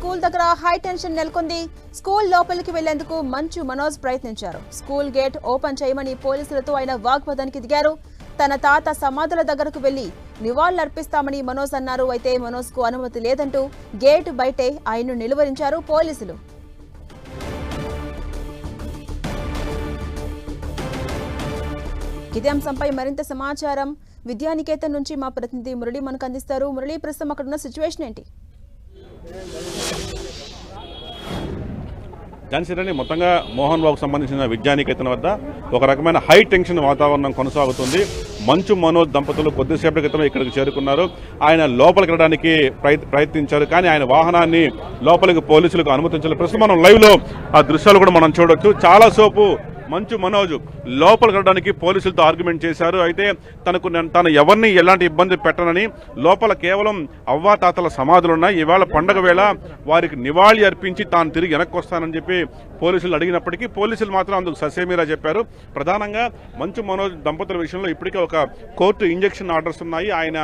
School దగ్గర high tension నెలకొంది. School లోపలికి వెళ్లేందుకు మంచు మనోజ్ ప్రయత్నించారు. స్కూల్ గేట్ ఓపెన్ చేయమని పోలీసులతో ఆయన వాగ్వాదానికి దిగారు. తన తాత సమాధుల దగ్గరకు వెళ్లి నివాళులర్పిస్తామని మనోజ్ అన్నారు. అయితే మనోజ్ కు అనుమతి లేదంటూ గేట్ బయటే ఆయన్ను నిలువరించారు పోలీసులు. ఇదే అంశంపై మరింత సమాచారం విద్యానికేతన్ నుంచి మా ప్రతినిధి మురళి మనకు అందిస్తారు. మురళి, ప్రస్తుతం అక్కడ ఉన్న సిచ్యువేషన్ ఏంటి? ఝాన్సీ మొత్తంగా మోహన్ బాబుకు సంబంధించిన విద్యానికేతన్ వద్ద ఒక రకమైన హై టెన్షన్ వాతావరణం కొనసాగుతుంది. మంచు మనోజ్ దంపతులు కొద్దిసేపటి క్రితం ఇక్కడికి చేరుకున్నారు. ఆయన లోపలికి వెళ్ళడానికి ప్రయత్నించారు, కానీ ఆయన వాహనాన్ని లోపలికి పోలీసులకు అనుమతించారు. ప్రస్తుతం మనం లైవ్ లో ఆ దృశ్యాలు కూడా మనం చూడొచ్చు. చాలా సేపు మంచు మనోజ్ లోపలికి వెళ్ళడానికి పోలీసులతో ఆర్గ్యుమెంట్ చేశారు. అయితే తను ఎవరిని ఎలాంటి ఇబ్బంది పెట్టనని, లోపల కేవలం అవ్వాతాతల సమాధులున్నాయి, ఇవాళ పండగ వేళ వారికి నివాళి అర్పించి తాను తిరిగి వెనక్కి వస్తానని చెప్పి పోలీసులు అడిగినప్పటికీ పోలీసులు మాత్రం అందుకు ససేమిరా చెప్పారు. ప్రధానంగా మంచు మనోజ్ దంపతుల విషయంలో ఇప్పటికే ఒక కోర్టు ఇంజెక్షన్ ఆర్డర్స్ ఉన్నాయి. ఆయన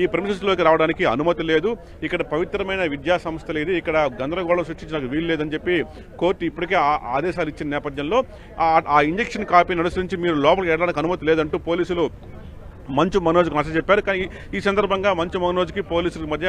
ఈ ప్రెమిసెస్లోకి రావడానికి అనుమతి లేదు. ఇక్కడ పవిత్రమైన విద్యా సంస్థలు ఇది, ఇక్కడ గందరగోళం సృష్టించడానికి వీలు లేదని చెప్పి కోర్టు ఇప్పటికే ఆదేశాలు ఇచ్చిన నేపథ్యంలో ఆ ఇంజెక్షన్ కాపీని అనుసరించి మీరు లోపలికి వెళ్ళడానికి అనుమతి లేదంటూ పోలీసులు మంచు మనోజ్కి నచ్చ చెప్పారు. కానీ ఈ సందర్భంగా మంచు మనోజ్కి పోలీసుల మధ్య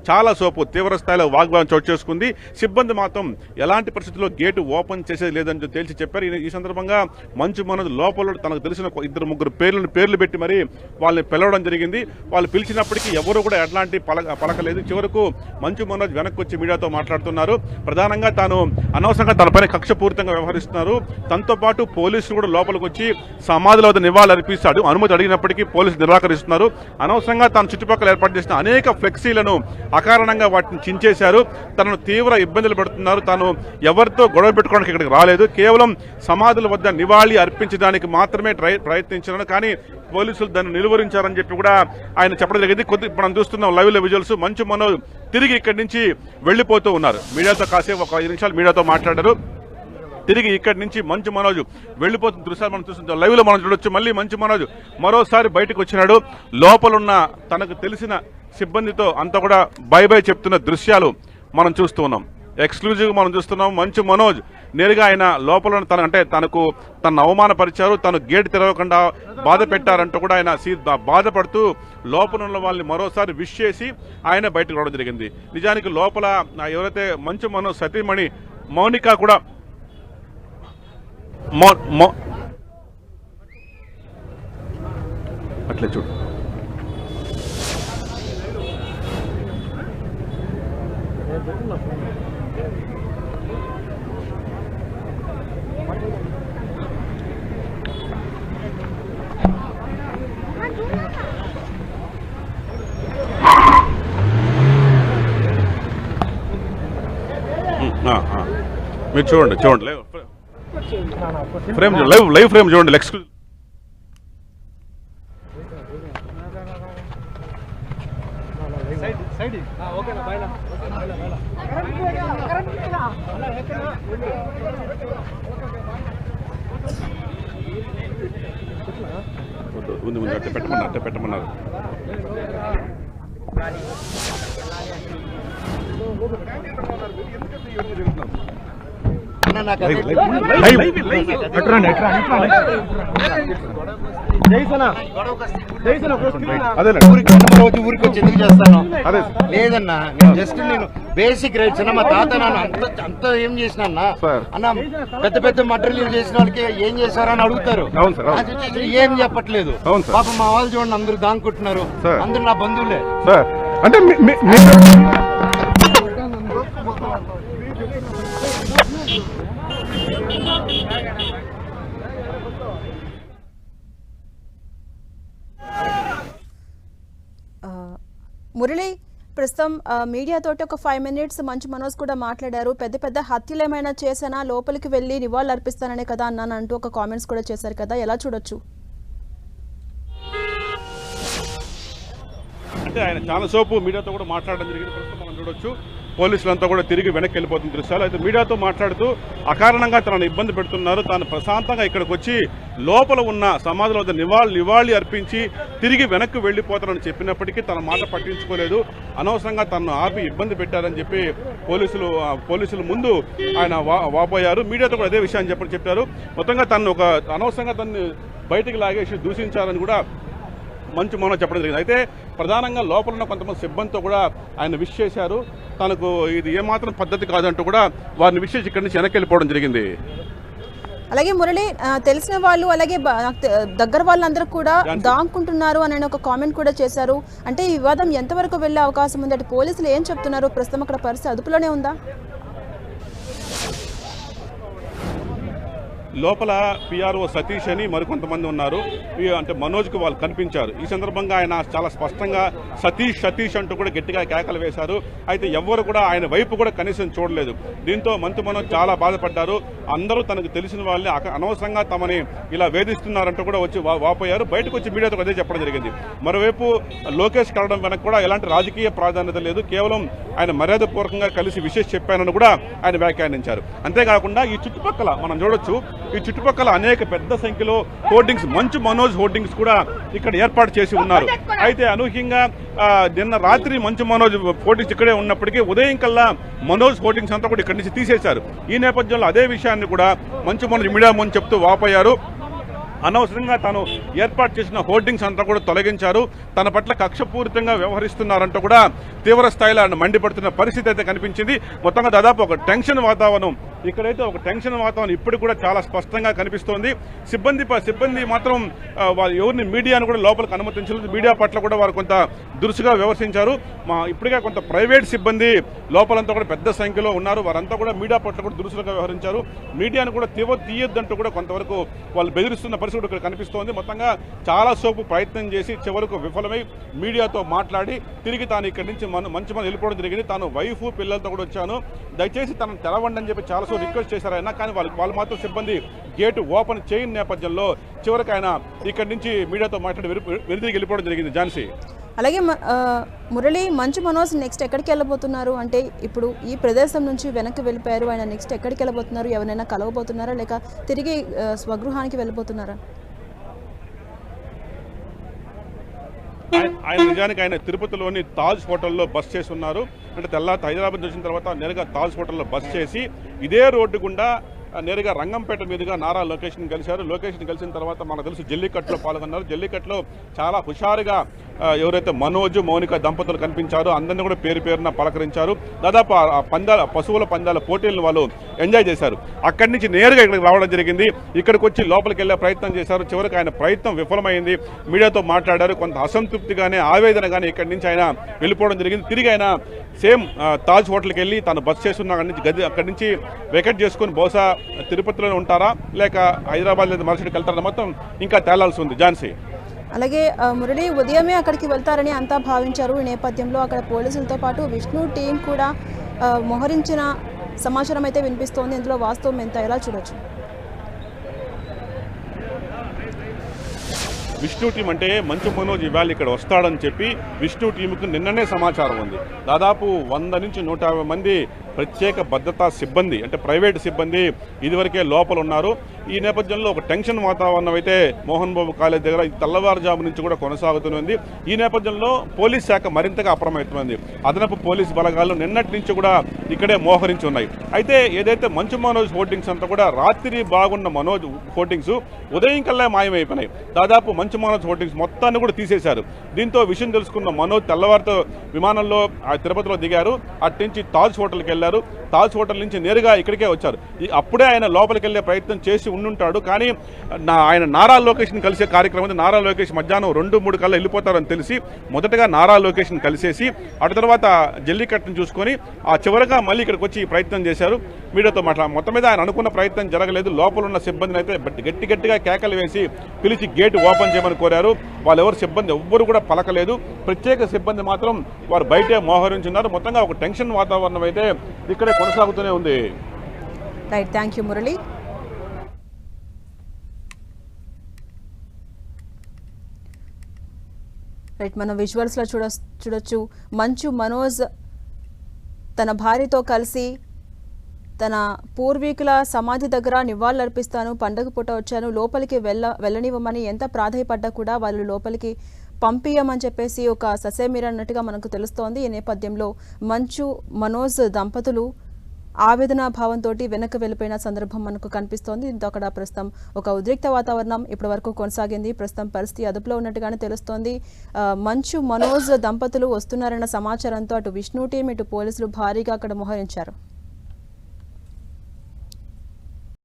చాలా సేపు తీవ్ర స్థాయిలో వాగ్వాదం చోటు చేసుకుంది. సిబ్బంది మాత్రం ఎలాంటి పరిస్థితుల్లో గేటు ఓపెన్ చేసేది లేదని తేల్చి చెప్పారు. ఈ సందర్భంగా మంచు మనోజ్ లోపల తనకు తెలిసిన ఇద్దరు ముగ్గురు పేర్లు పెట్టి మరి వాళ్ళని పిలవడం జరిగింది. వాళ్ళు పిలిచినప్పటికీ ఎవరు కూడా ఎట్లాంటి పలకలేదు. చివరకు మంచు మనోజ్ వెనక్కి వచ్చి మీడియాతో మాట్లాడుతున్నారు. ప్రధానంగా తాను అనవసరంగా తనపైన కక్షపూరితంగా వ్యవహరిస్తున్నారు. తనతో పాటు పోలీసులు కూడా లోపలికి వచ్చి సమాధుల వద్ద నివాళులు అర్పిస్తాడు. అనుమతి అడిగినప్పటికీ నిరాకరిస్తున్నారు. అనవసరంగా తాను చుట్టుపక్కల ఏర్పాటు చేసిన అనేక ఫ్లెక్సీలను అకారణంగా వాటిని చించేశారు. తనను తీవ్ర ఇబ్బందులు పడుతున్నారు. తాను ఎవరితో గొడవ పెట్టుకోవడానికి ఇక్కడికి రాలేదు, కేవలం సమాధుల వద్ద నివాళి అర్పించడానికి మాత్రమే ప్రయత్నించారు. కానీ పోలీసులు దాన్ని నిలువరించారని చెప్పి కూడా ఆయన చెప్పడం జరిగింది. మనం చూస్తున్నాం లైవ్ లో విజువల్స్. మంచు మనోజ్ తిరిగి ఇక్కడి నుంచి వెళ్లిపోతూ ఉన్నారు. మీడియాతో కాసేపు ఒక 5 నిమిషాలు మీడియాతో మాట్లాడారు. తిరిగి ఇక్కడి నుంచి మంచు మనోజ్ వెళ్లిపోతున్న దృశ్యాలు మనం చూస్తుంటాం. లైవ్ లో మనం చూడొచ్చు. మళ్ళీ మంచు మనోజ్ మరోసారి బయటకు వచ్చినాడు. లోపలున్న తనకు తెలిసిన సిబ్బందితో అంతా కూడా బై బై చెప్తున్న దృశ్యాలు మనం చూస్తూ ఉన్నాం. ఎక్స్క్లూజివ్ మనం చూస్తున్నాం. మంచు మనోజ్ నేరుగా ఆయన లోపల తనకు అవమానపరిచారు, తను గేట్ తెరవకుండా బాధ పెట్టారంటూ కూడా ఆయన బాధపడుతూ లోపల ఉన్న వాళ్ళని మరోసారి విష్ చేసి ఆయన బయటకు రావడం జరిగింది. నిజానికి లోపల ఎవరైతే మంచు మనోజ్ సతీమణి మౌనిక కూడా అట్లే చూడు. మీరు చూడండి ఫ్రేమ్ లైవ్ ఫ్రేమ్ చూడండి. ఎక్స్క్లూజివ్ ఉంది అట్ట పెట్టమన్నారు. ఊరికి వచ్చి ఎందుకు చేస్తాను లేదన్నా, నేను జస్ట్ బేసిక్ రైట్స్ అన్న. మా తాత నన్ను అంత ఏం చేసిన అన్న పెద్ద పెద్ద మటర్లు చేసిన వాళ్ళకి ఏం చేశారు అని అడుగుతారు. ఏం చెప్పట్లేదు. పాప మా వాళ్ళు చూడండి, అందరూ దాంకుంటున్నారు. అందరూ నా బంధువులే. అంటే మురళి, ప్రస్తుతం మీడియాతోటి ఒక 5 minutes మంచు మనోజ్ కూడా మాట్లాడారు. పెద్ద పెద్ద హత్యలు ఏమైనా చేసినా లోపలికి వెళ్ళి నివాళులు అర్పిస్తాననే కదా అన్నాను అంటూ ఒక కామెంట్స్ కూడా చేశారు కదా, ఎలా చూడొచ్చు? అంటే ఆయన చాలా సేపు మీడియాతో కూడా మాట్లాడడం జరిగింది. ప్రస్తుతం మనం చూడొచ్చు పోలీసులంతా కూడా తిరిగి వెనక్కి వెళ్ళిపోతున్న దృశ్యాలు. అయితే మీడియాతో మాట్లాడుతూ అకారణంగా తనను ఇబ్బంది పెడుతున్నారు, తాను ప్రశాంతంగా ఇక్కడికి వచ్చి లోపల ఉన్న సమాధుల వద్ద నివాళి అర్పించి తిరిగి వెనక్కి వెళ్ళిపోతారని చెప్పినప్పటికీ తన మాట పట్టించుకోలేదు, అనవసరంగా తనను ఆపి ఇబ్బంది పెట్టారని చెప్పి పోలీసులు ముందు ఆయన వాపోయారు. మీడియాతో కూడా అదే విషయాన్ని చెప్పారు. మొత్తంగా తను ఒక అనవసరంగా తనని బయటికి లాగేసి దూషించారని కూడా మంచు మనోజ్ చెప్పడం జరిగింది. అయితే ప్రధానంగా లోపల ఉన్న కొంతమంది సిబ్బందితో కూడా ఆయన విష్ చేశారు. తనకు ఇది ఏమాత్రం పద్ధతి కాదంటూ కూడా వారిని విష్ చేసి ఇక్కడి నుంచి వెనక్కి వెళ్ళిపోవడం జరిగింది. అలాగే మురళి, తెలిసిన వాళ్ళు అలాగే దగ్గర వాళ్ళందరూ కూడా దాంకుంటున్నారు అని ఒక కామెంట్ కూడా చేశారు. అంటే ఈ వివాదం ఎంతవరకు వెళ్లే అవకాశం ఉంది? అంటే పోలీసులు ఏం చెప్తున్నారు? ప్రస్తుతం అక్కడ పరిస్థితి అదుపులోనే ఉందా? లోపల పిఆర్ఓ సతీష్ అని మరికొంతమంది ఉన్నారు. అంటే మనోజ్కు వాళ్ళు కనిపించారు. ఈ సందర్భంగా ఆయన చాలా స్పష్టంగా సతీష్ అంటూ కూడా గట్టిగా కేకలు వేశారు. అయితే ఎవ్వరు కూడా ఆయన వైపు కూడా కనీసం చూడలేదు. దీంతో మంతు మనోజ్ చాలా బాధపడ్డారు. అందరూ తనకు తెలిసిన వాళ్ళని అనవసరంగా తమని ఇలా వేధిస్తున్నారంటూ కూడా వచ్చి వాపోయారు. బయటకు వచ్చి మీడియాతో అదే చెప్పడం జరిగింది. మరోవైపు లోకేష్ కలవడం వెనక కూడా ఎలాంటి రాజకీయ ప్రాధాన్యత లేదు, కేవలం ఆయన మర్యాదపూర్వకంగా కలిసి విషయం చెప్పానని కూడా ఆయన వ్యాఖ్యానించారు. అంతేకాకుండా ఈ చుట్టుపక్కల మనం చూడొచ్చు, ఈ చుట్టుపక్కల అనేక పెద్ద సంఖ్యలో హోర్డింగ్స్, మంచు మనోజ్ హోర్డింగ్స్ కూడా ఇక్కడ ఏర్పాటు చేసి ఉన్నారు. అయితే అనూహ్యంగా నిన్న రాత్రి మంచు మనోజ్ హోర్డింగ్స్ ఇక్కడే ఉన్నప్పటికీ ఉదయం కల్లా మనోజ్ హోర్డింగ్స్ అంతా కూడా ఇక్కడి నుంచి తీసేశారు. ఈ నేపథ్యంలో అదే విషయాన్ని కూడా మంచు మనోజ్ మీడియా ముందు చెప్తూ వాపోయారు. అనవసరంగా తాను ఏర్పాటు చేసిన హోర్డింగ్స్ అంతా కూడా తొలగించారు, తన పట్ల కక్షపూరితంగా వ్యవహరిస్తున్నారంటూ కూడా తీవ్ర స్థాయిలో ఆయన మండిపడుతున్న పరిస్థితి అయితే కనిపించింది. మొత్తంగా దాదాపు ఒక టెన్షన్ వాతావరణం ఇక్కడైతే ఇప్పుడు కూడా చాలా స్పష్టంగా కనిపిస్తోంది. సిబ్బంది మాత్రం ఎవరిని మీడియాను కూడా లోపలికి అనుమతించలేదు. మీడియా పట్ల కూడా వారు కొంత దురుసుగా వ్యవహరించారు. ఇప్పటికే కొంత ప్రైవేట్ సిబ్బంది లోపలంతా కూడా పెద్ద సంఖ్యలో ఉన్నారు. వారంతా కూడా మీడియా పట్ల కూడా దురుసుగా వ్యవహరించారు. మీడియాను కూడా తీయొద్దంటూ కూడా కొంతవరకు వాళ్ళు బెదిరిస్తున్న పరిస్థితి ఇక్కడ కనిపిస్తోంది. మొత్తంగా చాలా సేపు ప్రయత్నం చేసి చివరకు విఫలమై మీడియాతో మాట్లాడి తిరిగి తాను ఇక్కడి నుంచి మంచి వెళ్ళిపోవడం జరిగింది. తాను వైఫ్ పిల్లలతో కూడా వచ్చాను, దయచేసి తనను తెరవండి అని చెప్పి చాలా రిక్వెస్ట్ చేశారు ఆయన. కానీ వాళ్ళు మాత్రం సిబ్బంది గేటు ఓపెన్ చేయని నేపథ్యంలో చివరికి ఆయన ఇక్కడి నుంచి మీడియాతో మాట్లాడి వెనుదిరిగి వెళ్ళిపోవడం జరిగింది. ఝాన్సీ, అలాగే మురళి, మంచు మనోజ్ నెక్స్ట్ ఎక్కడికి వెళ్ళబోతున్నారు? అంటే ఇప్పుడు ఈ ప్రదేశం నుంచి వెనక్కి వెళ్ళిపోయారు, ఆయన నెక్స్ట్ ఎక్కడికి వెళ్ళబోతున్నారు? ఎవరైనా కలవబోతున్నారా లేక తిరిగి స్వగృహానికి వెళ్ళబోతున్నారా? ఆయన నిజానికి ఆయన తిరుపతిలోని తాజ్ హోటల్లో బస్ చేసి ఉన్నారు. అంటే తెల్లారి హైదరాబాద్ వచ్చిన తర్వాత నేరుగా తాజ్ హోటల్లో బస్ చేసి ఇదే రోడ్డు గుండా నేరుగా రంగంపేట మీదుగా నారా లొకేషన్ కలిశారు. లొకేషన్ కలిసిన తర్వాత మనకు తెలుసు జల్లికట్టులో పాల్గొన్నారు. జల్లికట్టులో చాలా హుషారుగా ఎవరైతే మనోజ్ మౌనిక దంపతులు కనిపించారో అందరినీ కూడా పేరున పలకరించారు. దాదాపు పశువుల పందాల పోటీలను వాళ్ళు ఎంజాయ్ చేశారు. అక్కడి నుంచి నేరుగా ఇక్కడికి రావడం జరిగింది. ఇక్కడికి వచ్చి లోపలికి వెళ్ళే ప్రయత్నం చేశారు. చివరికి ఆయన ప్రయత్నం విఫలమైంది. మీడియాతో మాట్లాడారు. కొంత అసంతృప్తిగానే ఆవేదనగానే ఇక్కడి నుంచి ఆయన వెళ్ళిపోవడం జరిగింది. తిరిగి ఆయన సేమ్ తాజ్ హోటల్కి వెళ్ళి తను బస్ చేస్తున్న అక్కడి నుంచి వెకెట్ చేసుకుని బహుశా తిరుపతిలోనే ఉంటారా లేక హైదరాబాద్ లేదా మరుసటికి వెళ్తారా మొత్తం ఇంకా తేలాల్సి ఉంది. ఝాన్సీ, అలాగే మురళి, ఉదయమే అక్కడికి వెళ్తారని అంతా భావించారు. ఈ నేపథ్యంలో అక్కడ పోలీసులతో పాటు విష్ణు టీం కూడా మోహరించిన సమాచారం అయితే వినిపిస్తోంది. ఇందులో వాస్తవం ఎంత, ఎలా చూడొచ్చు? విష్ణు టీం అంటే మంచు మనోజ్ ఇవాళ ఇక్కడ వస్తాడని చెప్పి విష్ణు టీంకు నిన్ననే సమాచారం ఉంది. దాదాపు 100 నుంచి 150 మంది ప్రత్యేక భద్రతా సిబ్బంది అంటే ప్రైవేట్ సిబ్బంది ఇదివరకే లోపల ఉన్నారు. ఈ నేపథ్యంలో ఒక టెన్షన్ వాతావరణం అయితే మోహన్ బాబు కాలేజ్ దగ్గర తెల్లవారుజాము నుంచి కూడా కొనసాగుతుంది. ఈ నేపథ్యంలో పోలీస్ శాఖ మరింతగా అప్రమత్తమైంది. అదనపు పోలీస్ బలగాలు నిన్నటి నుంచి కూడా ఇక్కడే మోహరించి ఉన్నాయి. అయితే ఏదైతే మంచు మనోజ్ హోర్డింగ్స్ అంతా కూడా రాత్రి బాగున్న మనోజ్ హోర్డింగ్స్ ఉదయం కల్లా మాయమైపోయినాయి. దాదాపు మంచు మనోజ్ హోర్డింగ్స్ మొత్తాన్ని కూడా తీసేశారు. దీంతో విషయం తెలుసుకున్న మనోజ్ తెల్లవారితో విమానంలో తిరుపతిలో దిగారు. అటు నుంచి తాజ్ హోటల్కి వెళ్ళారు. తాజ్ హోటల్ నుంచి నేరుగా ఇక్కడికే వచ్చారు. అప్పుడే ఆయన లోపలికి వెళ్ళే ప్రయత్నం చేసి ఉండుంటాడు. కానీ ఆయన నారా లొకేషన్ కలిసే కార్యక్రమం, నారా లొకేషన్ మధ్యాహ్నం 2-3 కల్లా వెళ్ళిపోతారని తెలిసి మొదటగా నారా లొకేషన్ కలిసేసి అటు తర్వాత జల్లికట్టును చూసుకొని ఆ చివరగా మళ్ళీ ఇక్కడికి వచ్చి ప్రయత్నం చేశారు. మీడియాతో మొత్తం మీద ఆయన అనుకున్న ప్రయత్నం జరగలేదు. లోపల ఉన్న సిబ్బందిని అయితే గట్టిగా కేకలు వేసి పిలిచి గేటు ఓపెన్ చేయమని కోరారు. వాళ్ళెవరు సిబ్బంది ఎవ్వరు కూడా పలకలేదు. ప్రత్యేక సిబ్బంది మాత్రం వారు బయటే మోహరించున్నారు. మొత్తంగా ఒక టెన్షన్ వాతావరణం అయితే ఇక్కడే కొనసాగుతూనే ఉంది. Right, thank you Murali. Right, మనం విజువల్స్లో చూడొచ్చు మంచు మనోజ్ తన భార్యతో కలిసి తన పూర్వీకుల సమాధి దగ్గర నివాళులర్పిస్తాను, పండగ పూట వచ్చాను, లోపలికి వెళ్ళనివ్వమని ఎంత ప్రాధాయపడ్డా కూడా వాళ్ళు లోపలికి పంపియమని చెప్పేసి ఒక ససేమిరన్నట్టుగా మనకు తెలుస్తోంది. ఈ నేపథ్యంలో మంచు మనోజ్ దంపతులు ఆవేదన భావంతో వెనక్కి వెళ్ళిపోయిన సందర్భం మనకు కనిపిస్తోంది. దీంతో అక్కడ ప్రస్తుతం ఒక ఉద్రిక్త వాతావరణం ఇప్పటి వరకు కొనసాగింది. ప్రస్తుతం పరిస్థితి అదుపులో ఉన్నట్టుగానే తెలుస్తోంది. మంచు మనోజ్ దంపతులు వస్తున్నారన్న సమాచారంతో అటు విష్ణు టీం ఇటు పోలీసులు భారీగా అక్కడ మోహరించారు.